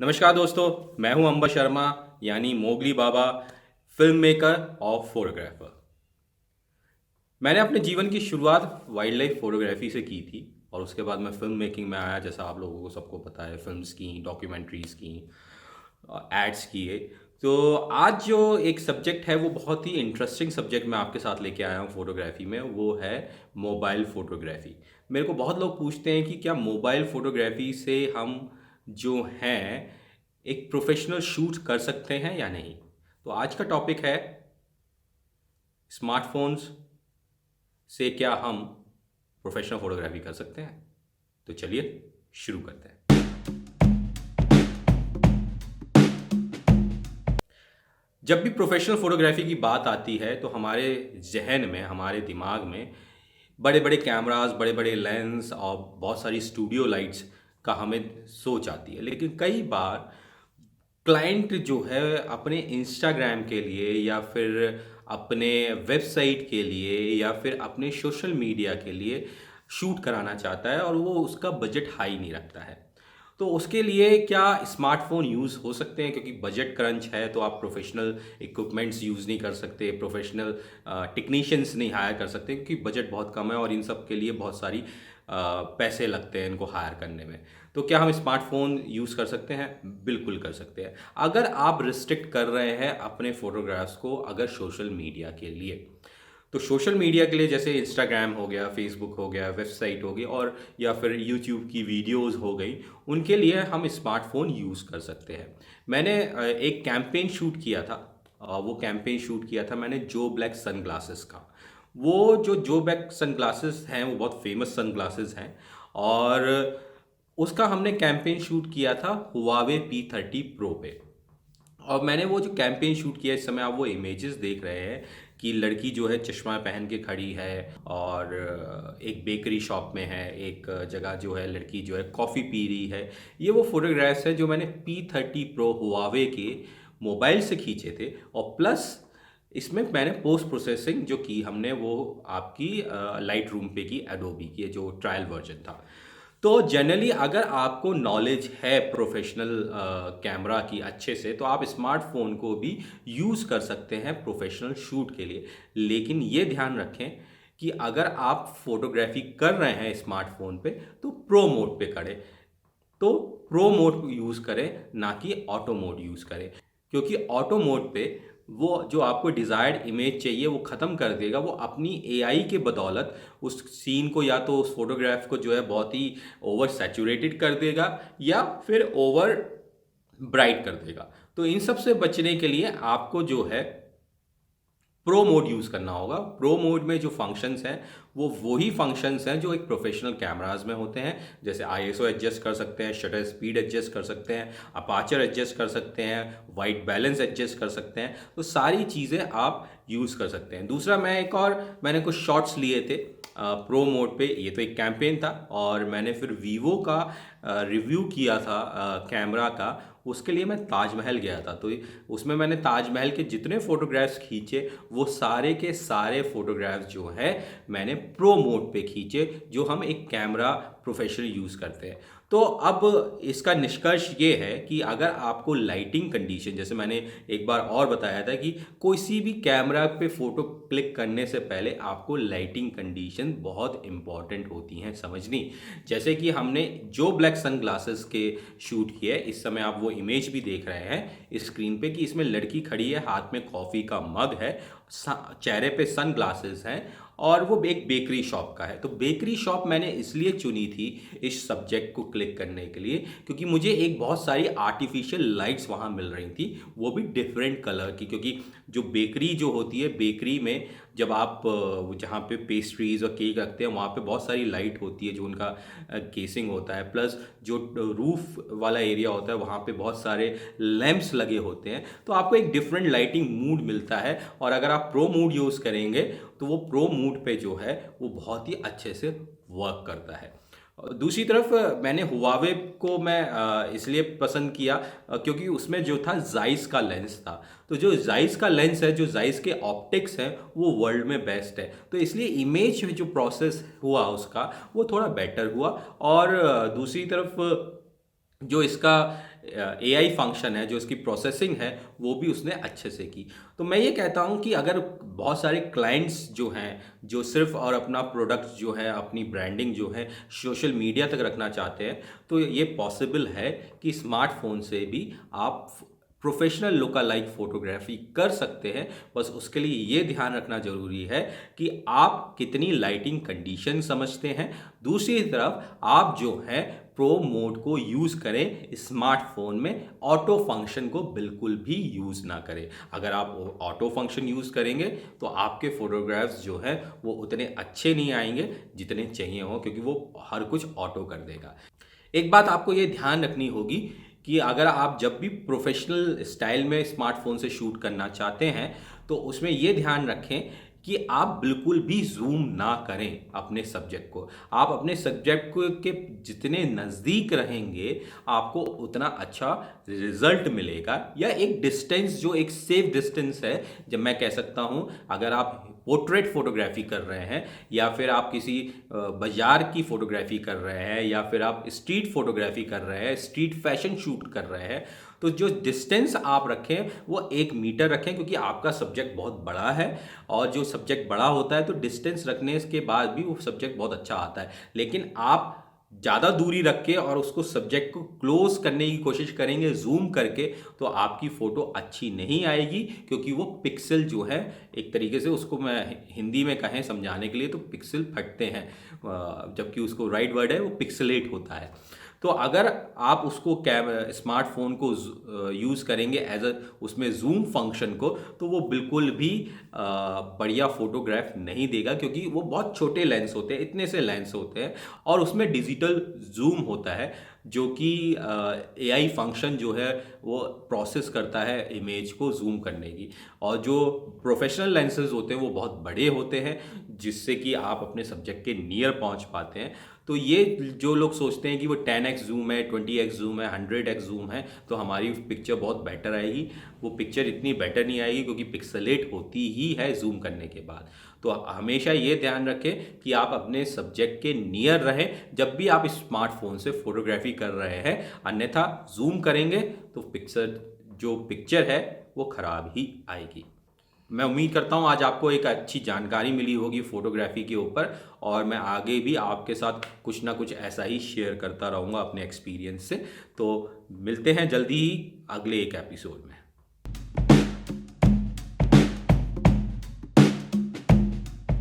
नमस्कार दोस्तों, मैं हूं अंबर शर्मा यानी मोगली बाबा, फिल्म मेकर और फोटोग्राफर। मैंने अपने जीवन की शुरुआत वाइल्ड लाइफ फोटोग्राफी से की थी और उसके बाद मैं फिल्म मेकिंग में आया। जैसा आप लोगों को सबको पता है, फिल्म्स की, डॉक्यूमेंट्रीज की, एड्स किए। तो आज जो एक सब्जेक्ट है वो बहुत ही इंटरेस्टिंग सब्जेक्ट मैं आपके साथ लेके आया हूँ फोटोग्राफी में, वो है मोबाइल फोटोग्राफी। मेरे को बहुत लोग पूछते हैं कि क्या मोबाइल फोटोग्राफी से हम जो हैं एक प्रोफेशनल शूट कर सकते हैं या नहीं। तो आज का टॉपिक है स्मार्टफोन्स से क्या हम प्रोफेशनल फोटोग्राफी कर सकते हैं। तो चलिए शुरू करते हैं। जब भी प्रोफेशनल फोटोग्राफी की बात आती है तो हमारे जहन में, हमारे दिमाग में बड़े बड़े कैमरास, बड़े बड़े लेंस और बहुत सारी स्टूडियो लाइट्स का हमें सोच आती है। लेकिन कई बार क्लाइंट जो है अपने इंस्टाग्राम के लिए या फिर अपने वेबसाइट के लिए या फिर अपने सोशल मीडिया के लिए शूट कराना चाहता है और वो उसका बजट हाई नहीं रखता है। तो उसके लिए क्या स्मार्टफोन यूज़ हो सकते हैं? क्योंकि बजट क्रंच है तो आप प्रोफेशनल इक्विपमेंट्स यूज़ नहीं कर सकते, प्रोफेशनल टेक्नीशियंस नहीं हायर कर सकते क्योंकि बजट बहुत कम है और इन सब के लिए बहुत सारी पैसे लगते हैं इनको हायर करने में। तो क्या हम स्मार्टफ़ोन यूज़ कर सकते हैं? बिल्कुल कर सकते हैं। अगर आप रिस्ट्रिक्ट कर रहे हैं अपने फ़ोटोग्राफ्स को अगर सोशल मीडिया के लिए, तो सोशल मीडिया के लिए जैसे इंस्टाग्राम हो गया, फेसबुक हो गया, वेबसाइट हो गई और या फिर यूट्यूब की वीडियोज़ हो गई, उनके लिए हम स्मार्टफ़ोन यूज़ कर सकते हैं। मैंने एक कैंपेन शूट किया था। वो कैंपेन शूट किया था मैंने जो ब्लैक सनग्लासेस का। वो जो ब्लैक सनग्लासेस हैं वो बहुत फेमस सनग्लासेस हैं और उसका हमने कैंपेन शूट किया था हुआवे P30 प्रो पे। और मैंने वो जो कैंपेन शूट किया, इस समय आप वो इमेजेस देख रहे हैं कि लड़की जो है चश्मा पहन के खड़ी है और एक बेकरी शॉप में है, एक जगह जो है लड़की जो है कॉफ़ी पी रही है। ये वो फोटोग्राफ्स हैं जो मैंने P30 प्रो हुआवे के मोबाइल से खींचे थे और प्लस इसमें मैंने पोस्ट प्रोसेसिंग जो की हमने वो आपकी लाइट रूम पे की, एडोबी की, जो ट्रायल वर्जन था। तो जनरली अगर आपको नॉलेज है प्रोफेशनल कैमरा की अच्छे से, तो आप स्मार्टफोन को भी यूज़ कर सकते हैं प्रोफेशनल शूट के लिए। लेकिन ये ध्यान रखें कि अगर आप फोटोग्राफी कर रहे हैं स्मार्टफोन पे तो प्रो मोड पे करें। तो प्रो मोड यूज़ करें, ना कि ऑटो मोड यूज़ करें। क्योंकि ऑटो मोड पे वो जो आपको डिज़ायर्ड इमेज चाहिए वो ख़त्म कर देगा। वो अपनी एआई के बदौलत उस सीन को या तो उस फोटोग्राफ को जो है बहुत ही ओवर सैचुरेटेड कर देगा या फिर ओवर ब्राइट कर देगा। तो इन सब से बचने के लिए आपको जो है प्रो मोड यूज़ करना होगा। प्रो मोड में जो फंक्शंस हैं वो वही फंक्शंस हैं जो एक प्रोफेशनल कैमरास में होते हैं। जैसे आईएसओ एडजस्ट कर सकते हैं, शटर स्पीड एडजस्ट कर सकते हैं, अपाचर एडजस्ट कर सकते हैं, वाइट बैलेंस एडजस्ट कर सकते हैं। तो सारी चीज़ें आप यूज़ कर सकते हैं। दूसरा, मैंने कुछ शॉट्स लिए थे प्रो मोड पे। ये तो एक कैंपेन था और मैंने फिर वीवो का रिव्यू किया था कैमरा का। उसके लिए मैं ताजमहल गया था, तो उसमें मैंने ताजमहल के जितने फ़ोटोग्राफ्स खींचे वो सारे के सारे फ़ोटोग्राफ्स जो हैं मैंने प्रो मोड पे खींचे, जो हम एक कैमरा प्रोफेशनल यूज़ करते हैं। तो अब इसका निष्कर्ष ये है कि अगर आपको लाइटिंग कंडीशन, जैसे मैंने एक बार और बताया था कि कोई भी कैमरा पे फ़ोटो क्लिक करने से पहले आपको लाइटिंग कंडीशन बहुत इंपॉर्टेंट होती हैं समझनी। जैसे कि हमने जो ब्लैक सन ग्लासेस के शूट किए, इस समय आप वो इमेज भी देख रहे हैं स्क्रीन पे कि इसमें लड़की खड़ी है, हाथ में कॉफ़ी का मग है, चेहरे पे सन ग्लासेस हैं और वो एक बेकरी शॉप का है। तो बेकरी शॉप मैंने इसलिए चुनी थी इस सब्जेक्ट को क्लिक करने के लिए क्योंकि मुझे एक बहुत सारी आर्टिफिशियल लाइट्स वहाँ मिल रही थी, वो भी डिफरेंट कलर की। क्योंकि जो बेकरी जो होती है, बेकरी में जब आप जहाँ पे पेस्ट्रीज और केक रखते हैं वहाँ पे बहुत सारी लाइट होती है जो उनका केसिंग होता है, प्लस जो रूफ वाला एरिया होता है वहाँ पे बहुत सारे लैंप्स लगे होते हैं। तो आपको एक डिफरेंट लाइटिंग मूड मिलता है और अगर आप प्रो मूड यूज़ करेंगे तो वो प्रो मूड पे जो है वो बहुत ही अच्छे से वर्क करता है। दूसरी तरफ मैंने हुआवे को मैं इसलिए पसंद किया क्योंकि उसमें जो था जाइस का लेंस था। तो जो जाइस का लेंस है, जो जाइस के ऑप्टिक्स हैं, वो वर्ल्ड में बेस्ट है। तो इसलिए इमेज में जो प्रोसेस हुआ उसका वो थोड़ा बेटर हुआ। और दूसरी तरफ जो इसका एआई फंक्शन है, जो इसकी प्रोसेसिंग है, वो भी उसने अच्छे से की। तो मैं ये कहता हूँ कि अगर बहुत सारे क्लाइंट्स जो हैं, जो सिर्फ़ और अपना प्रोडक्ट जो है, अपनी ब्रांडिंग जो है, सोशल मीडिया तक रखना चाहते हैं, तो ये पॉसिबल है कि स्मार्टफ़ोन से भी आप प्रोफ़ेशनल लुक अलाइक फ़ोटोग्राफ़ी कर सकते हैं। बस उसके लिए ये ध्यान रखना ज़रूरी है कि आप कितनी लाइटिंग कंडीशन समझते हैं। दूसरी तरफ आप जो है प्रो मोड को यूज़ करें स्मार्टफोन में, ऑटो फंक्शन को बिल्कुल भी यूज़ ना करें। अगर आप ऑटो फंक्शन यूज़ करेंगे तो आपके फोटोग्राफ्स जो हैं वो उतने अच्छे नहीं आएंगे जितने चाहिए हों, क्योंकि वो हर कुछ ऑटो कर देगा। एक बात आपको ये ध्यान रखनी होगी कि अगर आप जब भी प्रोफेशनल स्टाइल में स्मार्टफोन से शूट करना चाहते हैं तो उसमें ये ध्यान रखें कि आप बिल्कुल भी ज़ूम ना करें अपने सब्जेक्ट को। आप अपने सब्जेक्ट को के जितने नज़दीक रहेंगे आपको उतना अच्छा रिज़ल्ट मिलेगा, या एक डिस्टेंस जो एक सेफ डिस्टेंस है, जब मैं कह सकता हूँ अगर आप पोर्ट्रेट फ़ोटोग्राफ़ी कर रहे हैं या फिर आप किसी बाज़ार की फ़ोटोग्राफ़ी कर रहे हैं या फिर आप स्ट्रीट फ़ोटोग्राफ़ी कर रहे हैं, स्ट्रीट फैशन शूट कर रहे हैं, तो जो डिस्टेंस आप रखें वो 1 मीटर रखें, क्योंकि आपका सब्जेक्ट बहुत बड़ा है और जो सब्जेक्ट बड़ा होता है तो डिस्टेंस रखने के बाद भी वो सब्जेक्ट बहुत अच्छा आता है। लेकिन आप ज़्यादा दूरी रख के और उसको सब्जेक्ट को क्लोज करने की कोशिश करेंगे ज़ूम करके, तो आपकी फ़ोटो अच्छी नहीं आएगी, क्योंकि वो पिक्सल जो है, एक तरीके से उसको मैं हिंदी में कहें समझाने के लिए तो पिक्सल फटते हैं, जबकि उसको राइट वर्ड है वो पिक्सलेट होता है। तो अगर आप उसको स्मार्टफोन को यूज़ करेंगे एज अ उसमें जूम फंक्शन को, तो वो बिल्कुल भी बढ़िया फोटोग्राफ नहीं देगा, क्योंकि वो बहुत छोटे लेंस होते हैं, इतने से लेंस होते हैं और उसमें डिजिटल जूम होता है, जो कि एआई फंक्शन जो है वो प्रोसेस करता है इमेज को जूम करने की। और जो प्रोफेशनल लेंसेज होते हैं वो बहुत बड़े होते हैं, जिससे कि आप अपने सब्जेक्ट के नियर पहुंच पाते हैं। तो ये जो लोग सोचते हैं कि वो 10x जूम है, 20x जूम है, 100x जूम है, तो हमारी पिक्चर बहुत बेटर आएगी, वो पिक्चर इतनी बेटर नहीं आएगी, क्योंकि पिक्सलेट होती ही है जूम करने के बाद। तो हमेशा ये ध्यान रखें कि आप अपने सब्जेक्ट के नियर रहें जब भी आप स्मार्टफोन से फोटोग्राफी कर रहे हैं, अन्यथा जूम करेंगे तो पिक्चर है वो खराब ही आएगी। मैं उम्मीद करता हूँ आज आपको एक अच्छी जानकारी मिली होगी फ़ोटोग्राफ़ी के ऊपर, और मैं आगे भी आपके साथ कुछ ना कुछ ऐसा ही शेयर करता रहूँगा अपने एक्सपीरियंस से। तो मिलते हैं जल्दी ही अगले एक एपिसोड में।